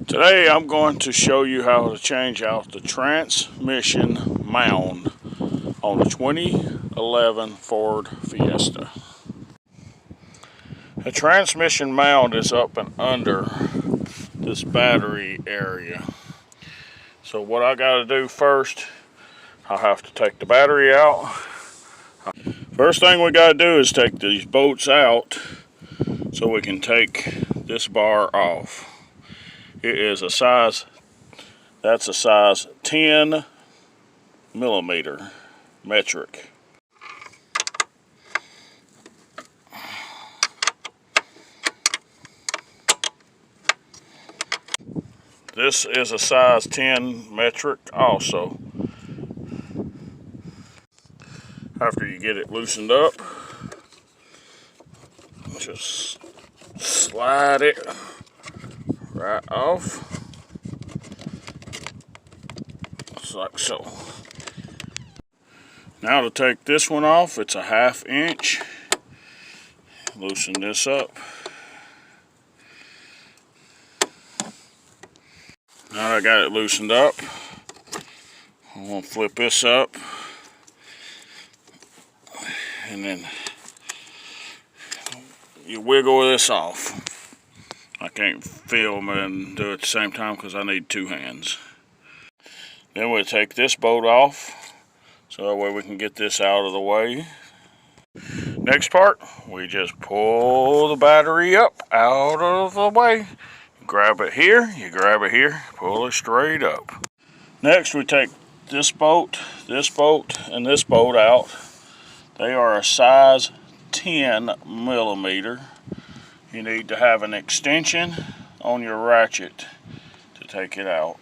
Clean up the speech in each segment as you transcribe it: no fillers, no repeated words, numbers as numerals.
Today I'm going to show you how to change out the transmission mound on the 2011 Ford Fiesta. The transmission mound is up and under this battery area. So what I got to do first, I'll have to take the battery out. First thing we got to do is take these bolts out so we can take this bar off. It is a size, that's a size 10 millimeter metric. This is a size 10 metric also. After you get it loosened up, just slide it right off, just like so. Now to take this one off, it's a 1/2 inch. Loosen this up. Now I got it loosened up, I'm going to flip this up and then you wiggle this off. I can't film and do it at the same time because I need 2 hands. Then we'll take this bolt off so that way we can get this out of the way. Next part, we just pull the battery up out of the way. Grab it here, you grab it here, pull it straight up. Next we take this bolt, and this bolt out. They are a size 10 millimeter. You need to have an extension on your ratchet to take it out.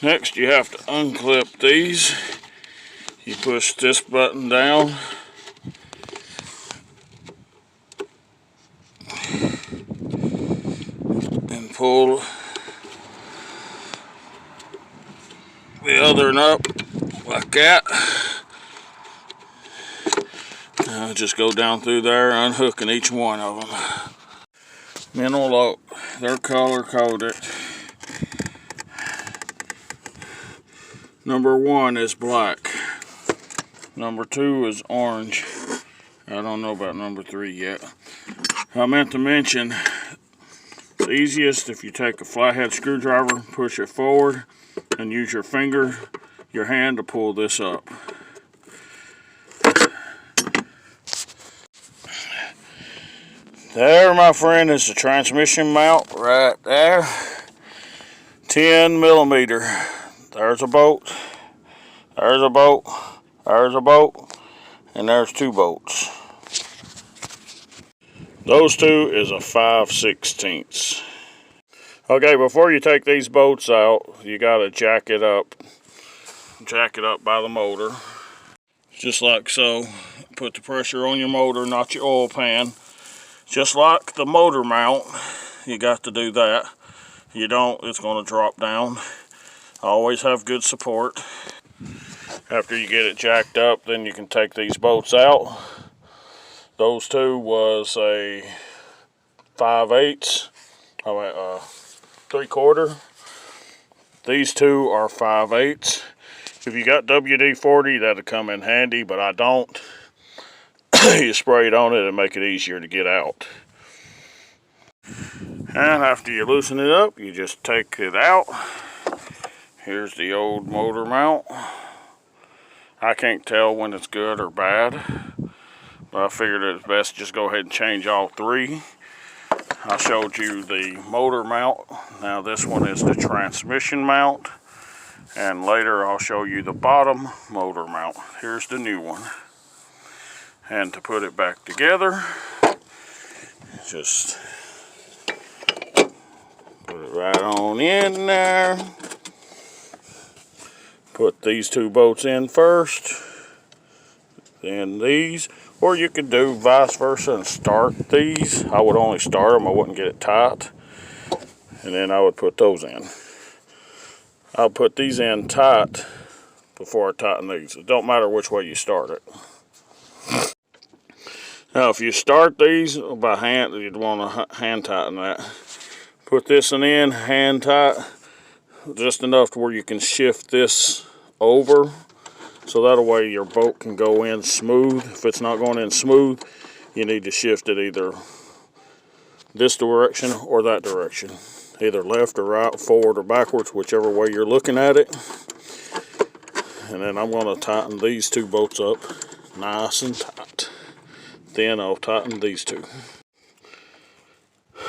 Next you have to unclip these. You push this button down. And pull the other one up like that. Now just go down through there, unhooking each one of them. Mineral oak, they're color coded. Number 1 is black. Number 2 is orange. I don't know about number 3 yet. I meant to mention, it's easiest if you take a flathead screwdriver, push it forward, and use your finger, your hand to pull this up. There, my friend, is the transmission mount right there. 10 millimeter. There's a bolt, there's a bolt, there's a bolt, and there's 2 bolts. Those 2 is a 5/16. Okay, before you take these bolts out, you gotta jack it up by the motor. Just like so. Put the pressure on your motor, not your oil pan. Just like the motor mount, you got to do that. If you don't, it's gonna drop down. Always have good support. After you get it jacked up, then you can take these bolts out. Those 2 was a 5/8, 3/4. These 2 are 5/8. If you got WD-40, that'll come in handy, but I don't. You spray it on it and make it easier to get out. And after you loosen it up, you just take it out. Here's the old motor mount. I can't tell when it's good or bad, but I figured it's best to just go ahead and change all 3. I showed you the motor mount. Now this one is the transmission mount, and later I'll show you the bottom motor mount. Here's the new one. And to put it back together, just put it right on in there. Put these 2 bolts in first, then these, or you could do vice versa and start these. I would only start them, I wouldn't get it tight, and then I would put those in. I'll put these in tight before I tighten these. It don't matter which way you start it. Now if you start these by hand, you'd want to hand tighten that. Put this one in hand tight, just enough to where you can shift this over, so that way your bolt can go in smooth. If it's not going in smooth, you need to shift it either this direction or that direction, either left or right, forward or backwards, whichever way you're looking at it. And then I'm going to tighten these two bolts up nice and tight. Then I'll tighten these two.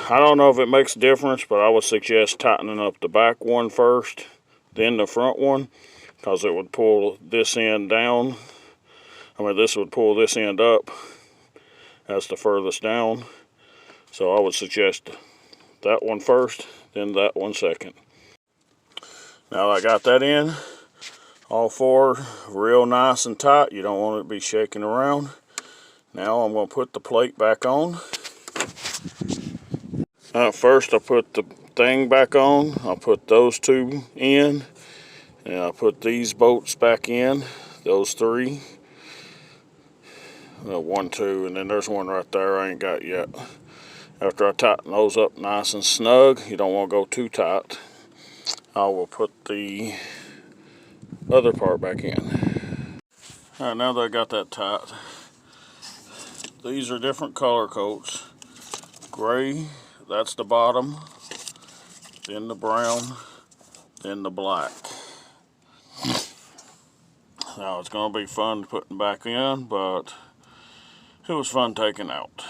I don't know if it makes a difference, but I would suggest tightening up the back one first, then the front one, because it would pull this end down. This would pull this end up. That's the furthest down. So I would suggest that one first, then that one second. Now I got that in, all four real nice and tight. You don't want it to be shaking around. Now I'm going to put the plate back on. First I put the thing back on. I'll put those two in. And I'll put these bolts back in. Those three. One, two, and then there's one right there I ain't got yet. After I tighten those up nice and snug, you don't want to go too tight, I will put the other part back in. Alright, now that I got that tight, these are different color coats. Gray, that's the bottom, then the brown, then the black. Now it's going to be fun putting back in, but it was fun taking out.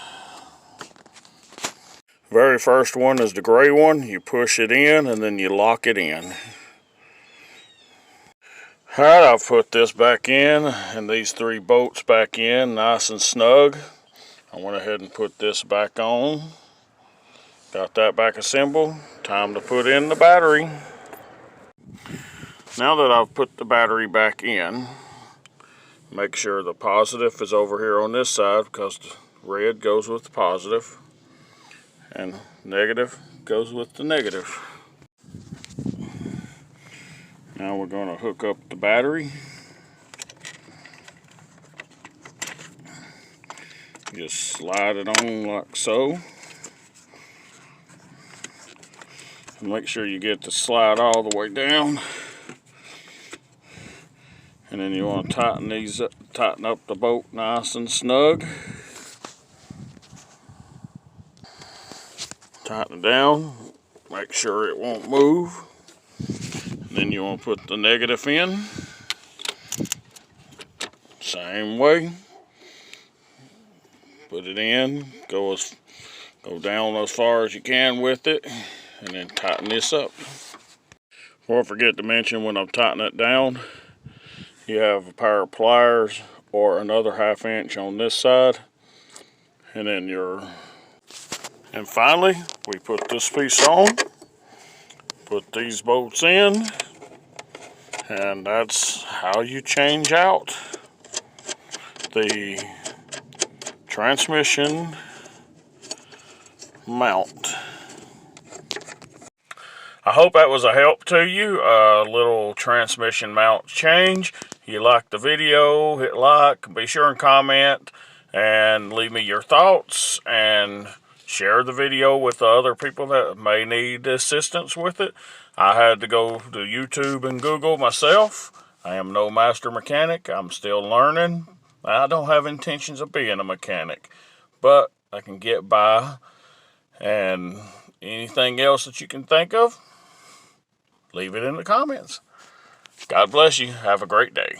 Very first one is the gray one. You push it in and then you lock it in. Alright, I've put this back in and these three bolts back in nice and snug. I went ahead and put this back on. Got that back assembled. Time to put in the battery. Now that I've put the battery back in, make sure the positive is over here on this side, because the red goes with the positive and negative goes with the negative. Now we're going to hook up the battery. Just slide it on like so. And make sure you get the slide all the way down. And then you want to tighten these up, tighten up the bolt nice and snug. Tighten it down, make sure it won't move. And then you want to put the negative in. Same way. Put it in, go down as far as you can with it, and then tighten this up. Before I forget to mention, when I'm tightening it down, you have a pair of pliers or another 1/2 inch on this side, and then and finally we put this piece on, put these bolts in, and that's how you change out the transmission mount. I hope that was a help to you, a little transmission mount change. If you liked the video, hit like, be sure and comment, and leave me your thoughts, and share the video with the other people that may need assistance with it. I had to go to YouTube and Google myself. I am no master mechanic. I'm still learning. I don't have intentions of being a mechanic, but I can get by. And anything else that you can think of, leave it in the comments. God bless you. Have a great day.